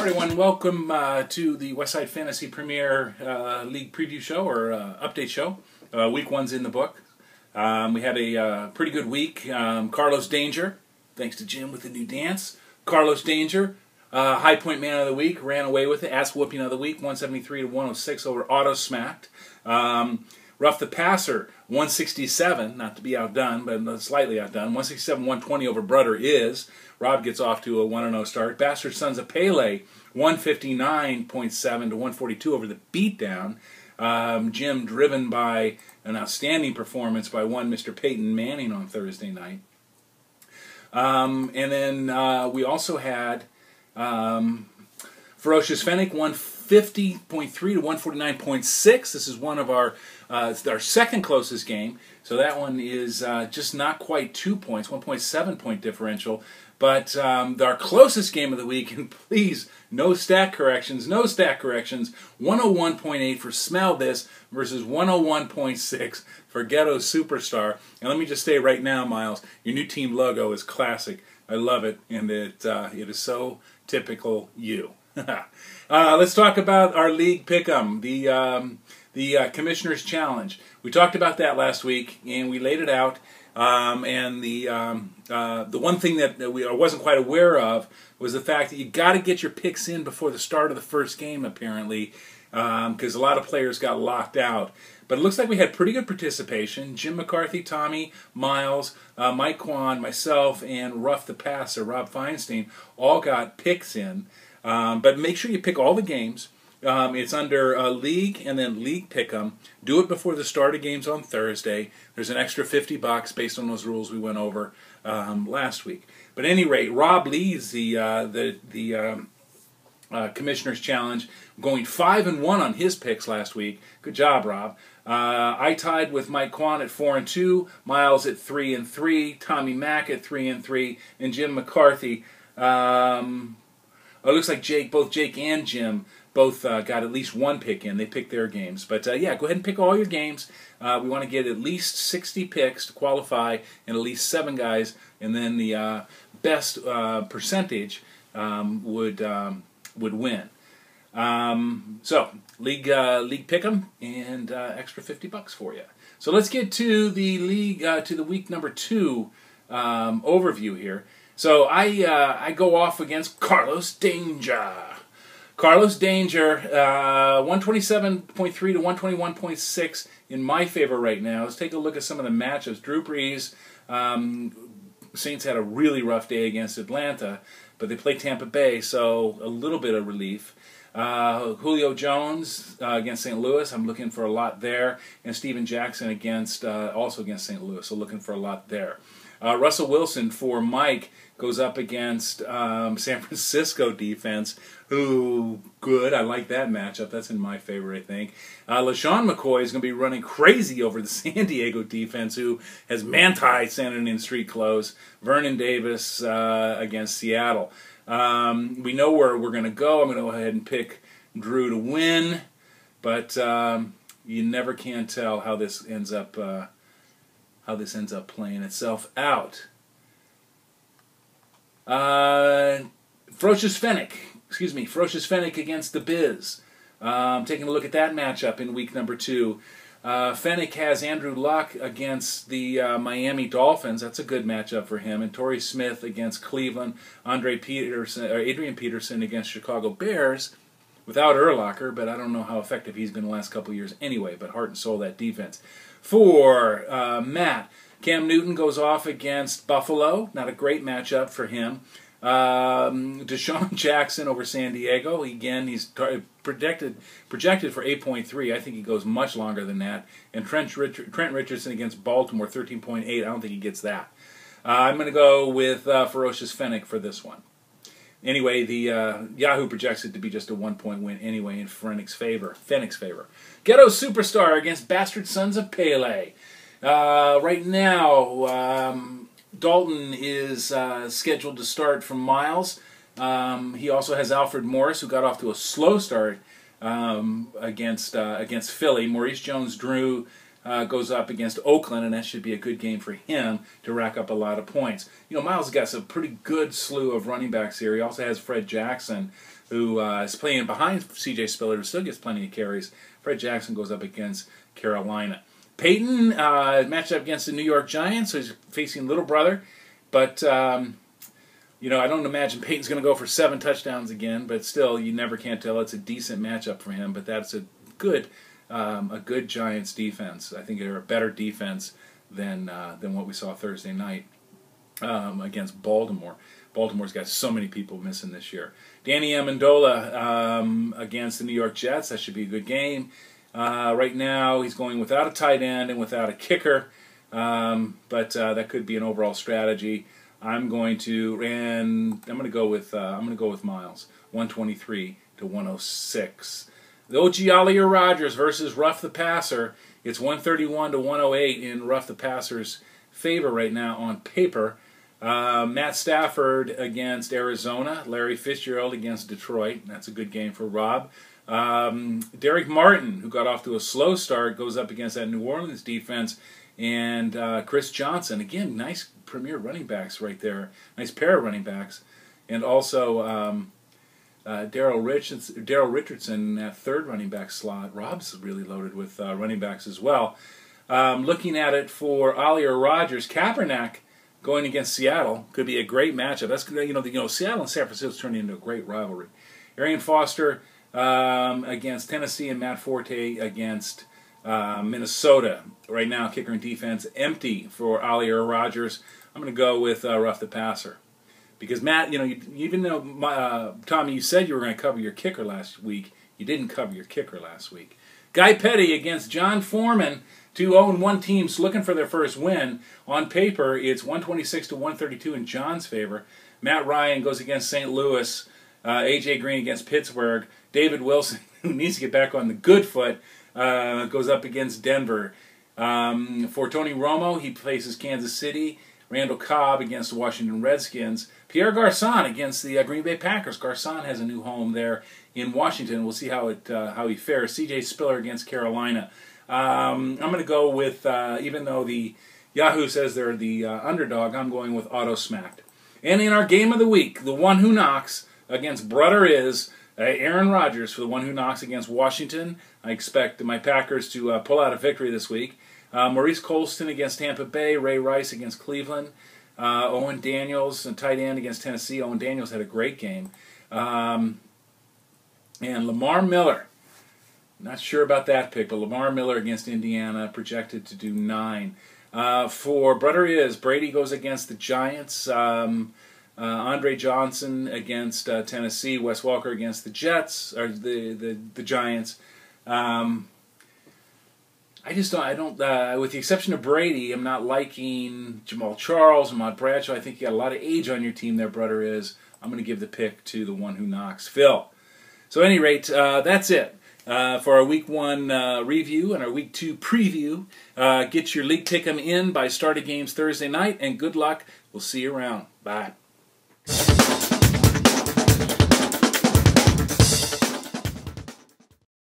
All right, everyone, welcome to the Westside Fantasy Premier League Preview Show, or Update Show. Week one's in the book. We had a pretty good week. Carlos Danger, thanks to Jim with the new dance. Carlos Danger, High Point Man of the Week, ran away with it. Ass Whooping of the Week, 173 to 106 over Auto Smacked. Rough the Passer, 167, not to be outdone, but slightly outdone. 167-120 over Burddah IZ. Rob gets off to a 1-0 start. Bastard Sons of Pele, 159.7 to 142 over the Beatdown. Jim driven by an outstanding performance by one Mr. Peyton Manning on Thursday night. And then we also had Ferocious Fennic, 150.3 to 149.6. This is one of our second closest game. So that one is just not quite 2 points, 1.7 point differential. But our closest game of the week, and please, no stat corrections, 101.8 for Smell This versus 101.6 for Ghetto Superstar. And let me just say right now, Miles, your new team logo is classic. I love it, and it is so typical you. Let's talk about our league pick'em, the Commissioner's Challenge. We talked about that last week, and we laid it out. And the one thing that I wasn't quite aware of was the fact that you got to get your picks in before the start of the first game, apparently, because a lot of players got locked out. But it looks like we had pretty good participation. Jim McCarthy, Tommy, Miles, Mike Quain, myself, and Rough the Passer, Rob Feinstein, all got picks in. But make sure you pick all the games. It's under League and then League Pick'em. Do it before the start of games on Thursday. There's an extra $50 based on those rules we went over last week. But at any rate, Rob leads the Commissioner's Challenge, going 5-1 on his picks last week. Good job, Rob. I tied with Mike Quain at 4-2, Miles at 3-3, Tommy Mack at 3-3, and Jim McCarthy. It looks like both Jake and Jim both got at least one pick in. They picked their games. But yeah, go ahead and pick all your games. We want to get at least 60 picks to qualify and at least 7 guys. And then the best percentage would win. So, League Pick'em and extra $50 for you. So let's get to the league, to the week number 2 overview here. So I go off against Carlos Danger. Carlos Danger, 127.3 to 121.6 in my favor right now. Let's take a look at some of the matchups. Drew Brees, Saints had a really rough day against Atlanta, but they played Tampa Bay, so a little bit of relief. Julio Jones against St. Louis, I'm looking for a lot there. And Steven Jackson also against St. Louis, so looking for a lot there. Russell Wilson for Mike goes up against San Francisco defense, who, good, I like that matchup. That's in my favor, I think. LaShawn McCoy is going to be running crazy over the San Diego defense, who has Manti sending in street clothes. Vernon Davis against Seattle. We know where we're going to go. I'm going to go ahead and pick Drew to win, but you never can tell how this ends up playing itself out. Ferocious Fennic against the Biz. Taking a look at that matchup in week number 2. Fennic has Andrew Luck against the Miami Dolphins. That's a good matchup for him. And Torrey Smith against Cleveland. Adrian Peterson against Chicago Bears. Without Urlacher, but I don't know how effective he's been the last couple of years anyway, but heart and soul, that defense. For Matt, Cam Newton goes off against Buffalo. Not a great matchup for him. Deshaun Jackson over San Diego. Again, he's projected for 8.3. I think he goes much longer than that. And Trent Richardson against Baltimore, 13.8. I don't think he gets that. I'm going to go with Ferocious Fennic for this one. Anyway, the Yahoo projects it to be just a 1-point win anyway in Fennic's favor. Ghetto Superstar against Bastard Sons of Pele. Right now, Dalton is scheduled to start from Miles. He also has Alfred Morris, who got off to a slow start against Philly. Maurice Jones-Drew goes up against Oakland, and that should be a good game for him to rack up a lot of points. You know, Miles got some pretty good slew of running backs here. He also has Fred Jackson, who is playing behind C.J. Spiller, who still gets plenty of carries. Fred Jackson goes up against Carolina. Peyton matched up against the New York Giants, so he's facing little brother. But, you know, I don't imagine Peyton's going to go for 7 touchdowns again, but still, you never can't tell. It's a decent matchup for him, but that's a good Giants defense. I think they're a better defense than what we saw Thursday night against Baltimore. Baltimore's got so many people missing this year. Danny Amendola against the New York Jets. That should be a good game. Right now, he's going without a tight end and without a kicker, but that could be an overall strategy. I'm going to go with Miles, 123 to 106. The OG Ollier Rodgers versus Ruff the Passer. It's 131 to 108 in Ruff the Passer's favor right now on paper. Matt Stafford against Arizona. Larry Fitzgerald against Detroit. That's a good game for Rob. Derek Martin, who got off to a slow start, goes up against that New Orleans defense. And Chris Johnson. Again, nice premier running backs right there. Nice pair of running backs. And also Daryl Richardson, that third running back slot. Rob's really loaded with running backs as well. Looking at it for Ollier Rodgers, Kaepernick going against Seattle could be a great matchup. That's Seattle and San Francisco turning into a great rivalry. Arian Foster against Tennessee and Matt Forte against Minnesota. Right now, kicker and defense empty for Ollier Rodgers. I'm going to go with Ruff the Passer. Because Matt, even though, Tommy, you said you were going to cover your kicker last week, you didn't cover your kicker last week. Guy Petty against John Foreman. 2 0-1 teams looking for their first win. On paper, it's 126 to 132 in John's favor. Matt Ryan goes against St. Louis. A.J. Green against Pittsburgh. David Wilson, who needs to get back on the good foot, goes up against Denver. For Tony Romo, he faces Kansas City. Randall Cobb against the Washington Redskins. Pierre Garçon against the Green Bay Packers. Garçon has a new home there in Washington. We'll see how he fares. C.J. Spiller against Carolina. I'm going to go with, even though the Yahoo says they're the underdog, I'm going with Auto Smacked. And in our game of the week, the one who knocks against Burddah IZ, Aaron Rodgers for the one who knocks against Washington. I expect my Packers to pull out a victory this week. Maurice Colston against Tampa Bay. Ray Rice against Cleveland. Owen Daniels, a tight end against Tennessee. Owen Daniels had a great game. And Lamar Miller. Not sure about that pick, but Lamar Miller against Indiana, projected to do 9. For Burddah IZ, Brady goes against the Giants. Andre Johnson against Tennessee. Wes Welker against the Jets, or the Giants. With the exception of Brady, I'm not liking Jamal Charles, Ahmad Bradshaw. I think you got a lot of age on your team there, Burddah IZ. I'm going to give the pick to the one who knocks, Phil. So at any rate, that's it. For our Week 1 review and our Week 2 preview. Get your league pick'em in by starting games Thursday night, and good luck. We'll see you around. Bye.